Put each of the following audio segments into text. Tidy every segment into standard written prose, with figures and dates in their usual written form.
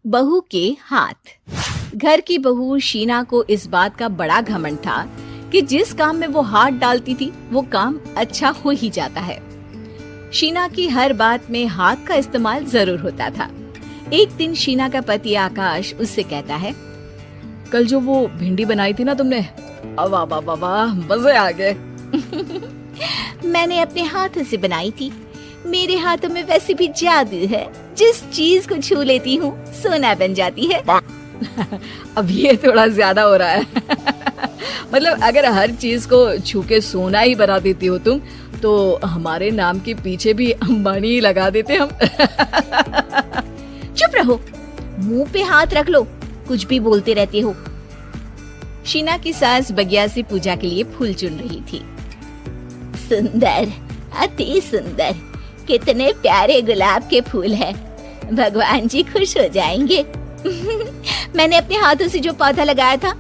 बहू के हाथ। घर की बहू शीना को इस बात का बड़ा घमंड था कि जिस काम में वो हाथ डालती थी वो काम अच्छा हो ही जाता है। शीना की हर बात में हाथ का इस्तेमाल जरूर होता था। एक दिन शीना का पति आकाश उससे कहता है, कल जो वो भिंडी बनाई थी ना तुमने, वाह वाह वाह वाह, मजे आ गए। मैंने अपने हाथों से बनाई थी। मेरे हाथों में वैसे भी जादू है, जिस चीज को छू लेती हूँ सोना बन जाती है। अब ये थोड़ा ज्यादा हो रहा है। मतलब अगर हर चीज को छू के सोना ही बना देती हो तुम, तो हमारे नाम के पीछे भी अंबानी ही लगा देते हम। चुप रहो, मुंह पे हाथ रख लो, कुछ भी बोलते रहते हो। शीना की सास बगिया से पूजा के लिए फूल चुन रही थी। सुंदर, अति सुंदर, कितने प्यारे गुलाब के फूल हैं। भगवान जी खुश हो जाएंगे। मैंने अपने हाथों से जो पौधा लगाया था,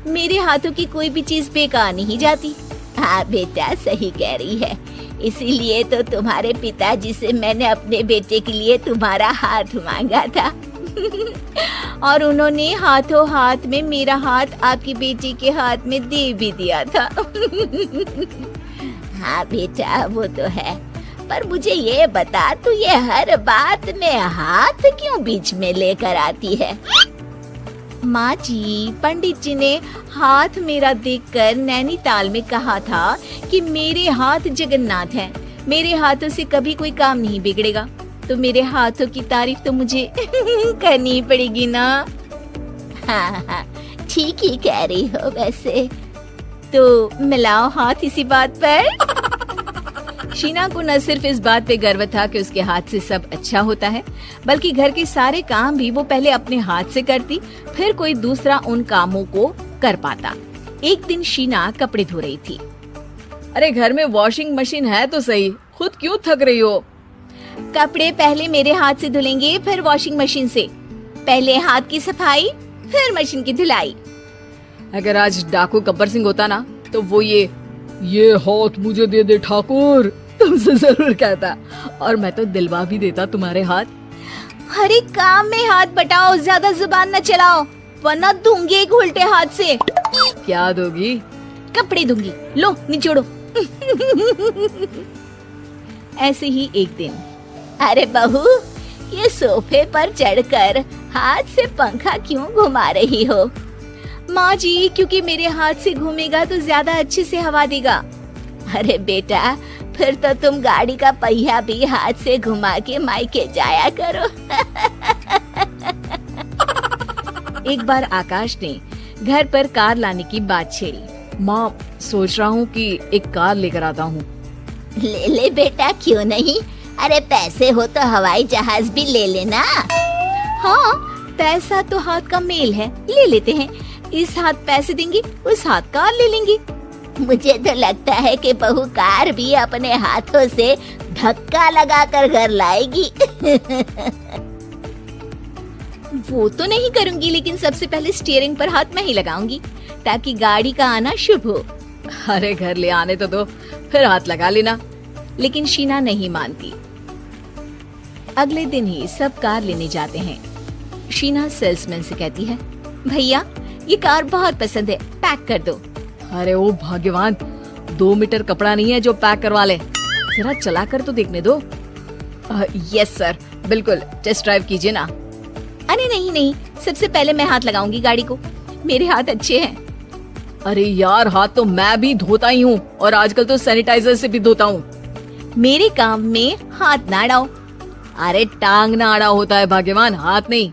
मेरे हाथों की कोई भी चीज बेकार नहीं जाती। हाँ बेटा, सही कह रही है। इसीलिए तो तुम्हारे पिताजी से मैंने अपने बेटे के लिए तुम्हारा हाथ मांगा था। और उन्होंने हाथों हाथ में मेरा हाथ आपकी बेटी के हाथ में दे भी दिया था। हाँ बेटा, वो तो है, पर मुझे ये बता, तू ये हर बात में हाथ क्यों बीच में लेकर आती है? माँ जी, पंडित जी ने हाथ मेरा देखकर नैनीताल में कहा था कि मेरे हाथ जगन्नाथ हैं। मेरे हाथों से कभी कोई काम नहीं बिगड़ेगा, तो मेरे हाथों की तारीफ तो मुझे करनी पड़ेगी ना। हाँ हाँ, ठीक ही कह रही हो वैसे। तो मिलाओ हाथ इसी बात पर। शीना को न सिर्फ इस बात पे गर्व था कि उसके हाथ से सब अच्छा होता है, बल्कि घर के सारे काम भी वो पहले अपने हाथ से करती, फिर कोई दूसरा उन कामों को कर पाता। एक दिन शीना कपड़े धो रही थी। अरे घर में वॉशिंग मशीन है तो सही, खुद क्यों थक रही हो? कपड़े पहले मेरे हाथ से धुलेंगे, फिर वॉशिंग मशीन से। पहले हाथ की सफाई, फिर मशीन की धुलाई। अगर आज डाकू गब्बर सिंह होता ना, तो वो ये हाथ मुझे दे दे ठाकुर तुमसे जरूर कहता, और मैं तो दिलवा भी देता तुम्हारे हाथ। हर एक काम में हाथ बटाओ, ज्यादा जुबान न चलाओ, वरना दूंगी एक उल्टे हाथ से। क्या दोगी? कपड़े दूंगी, लो निचोड़ो। ऐसे ही एक दिन, अरे बहू, ये सोफे पर चढ़कर हाथ से पंखा क्यों घुमा रही हो? माँ जी, क्योंकि मेरे हाथ से घूमेगा तो ज्यादा अच्छे से हवा देगा। अरे बेटा, फिर तो तुम गाड़ी का पहिया भी हाथ से घुमा के मायके जाया करो। एक बार आकाश ने घर पर कार लाने की बात छेड़ी। माँ, सोच रहा हूँ कि एक कार लेकर आता हूँ। ले ले बेटा, क्यों नहीं? अरे पैसे हो तो हवाई जहाज भी ले लेना। हाँ, पैसा तो हाथ का मेल है, ले लेते हैं। इस हाथ पैसे देंगी, उस हाथ कार ले लेंगी। मुझे तो लगता है कि बहू कार भी अपने हाथों से धक्का लगाकर घर लाएगी। वो तो नहीं करूंगी, लेकिन सबसे पहले स्टीयरिंग पर हाथ मैं ही लगाऊंगी, ताकि गाड़ी का आना शुभ हो। अरे घर ले आने तो दो, फिर हाथ लगा लेना। लेकिन शीना नहीं मानती। अगले दिन ही सब कार लेने जाते हैं। शीना सेल्समैन से कहती है, भैया ये कार बहुत पसंद है, पैक कर दो। अरे ओ भाग्यवान, 2 मीटर कपड़ा नहीं है जो पैक करवा ले, जरा चला कर तो देखने दो। यस सर, बिल्कुल, टेस्ट ड्राइव कीजिए ना। अरे नहीं नहीं, सबसे पहले मैं हाथ लगाऊंगी गाड़ी को, मेरे हाथ अच्छे हैं। अरे यार, हाथ तो मैं भी धोता ही हूँ, और आजकल तो सैनिटाइजर से भी धोता हूँ। मेरे काम में हाथ ना अड़ाओ। अरे टांग ना अड़ा होता है भाग्यवान, हाथ नहीं।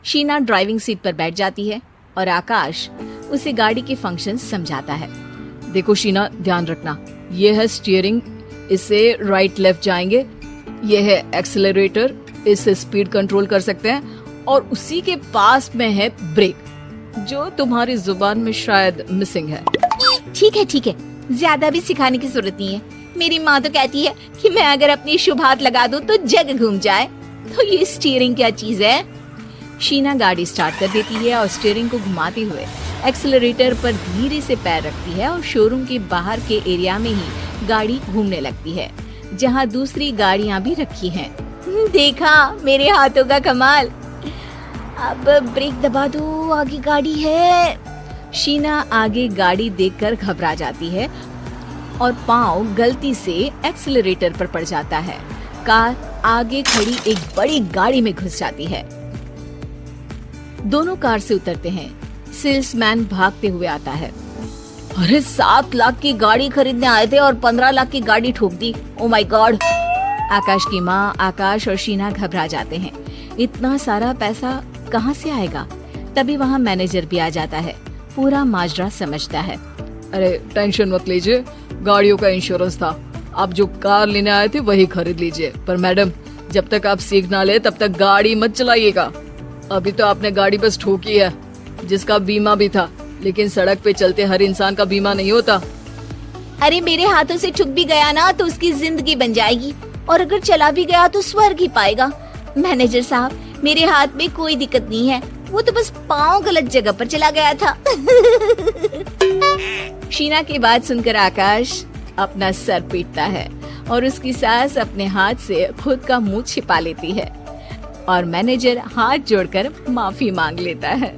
शीना ड्राइविंग सीट पर बैठ जाती है और आकाश उसे गाड़ी के फंक्शन समझाता है। देखो शीना, ध्यान रखना, ये है स्टीयरिंग, इससे राइट लेफ्ट जाएंगे। ये है एक्सेलरेटर, इससे स्पीड कंट्रोल कर सकते हैं, और उसी के पास में है ब्रेक, जो तुम्हारी जुबान में शायद मिसिंग है। ठीक है, ज्यादा भी सिखाने की जरूरत नहीं है। मेरी माँ तो कहती है कि मैं अगर अपनी शुभ हाथ लगा दूं तो जग घूम जाए, तो ये स्टीयरिंग क्या चीज है? शीना गाड़ी स्टार्ट कर देती है और स्टीयरिंग को घुमाते हुए एक्सेलरेटर पर धीरे से पैर रखती है, और शोरूम के बाहर के एरिया में ही गाड़ी घूमने लगती है, जहाँ दूसरी गाड़ियाँ भी रखी हैं। देखा मेरे हाथों का कमाल। अब ब्रेक दबा दो, आगे गाड़ी है। शीना आगे गाड़ी देखकर घबरा जाती है और पाँव गलती से एक्सीलरेटर पर पड़ जाता है। कार आगे खड़ी एक बड़ी गाड़ी में घुस जाती है। दोनों कार से उतरते हैं। सेल्समैन भागते हुए आता है। अरे 7 लाख की गाड़ी खरीदने आए थे और 15 लाख की गाड़ी ठोक दी। Oh my God. आकाश की माँ, आकाश और शीना घबरा जाते हैं। इतना सारा पैसा कहाँ से आएगा? तभी वहाँ मैनेजर भी आ जाता है। पूरा माजरा समझता है। अरे टेंशन मत लीजिए, गाड़ियों का इंश्योरेंस था। आप जो कार लेने आए थे वही खरीद लीजिए। पर मैडम, जब तक आप सीख ना ले तब तक गाड़ी मत चलाइएगा। अभी तो आपने गाड़ी बस ठोकी है, जिसका बीमा भी था, लेकिन सड़क पे चलते हर इंसान का बीमा नहीं होता। अरे मेरे हाथों से ठुक भी गया ना तो उसकी जिंदगी बन जाएगी, और अगर चला भी गया तो स्वर्ग ही पाएगा। मैनेजर साहब, मेरे हाथ में कोई दिक्कत नहीं है, वो तो बस पाँव गलत जगह पर चला गया था। शीना की बात सुनकर आकाश अपना सर पीटता है और उसकी सास अपने हाथ से खुद का मुंह छिपा लेती है और मैनेजर हाथ जोड़कर माफी मांग लेता है।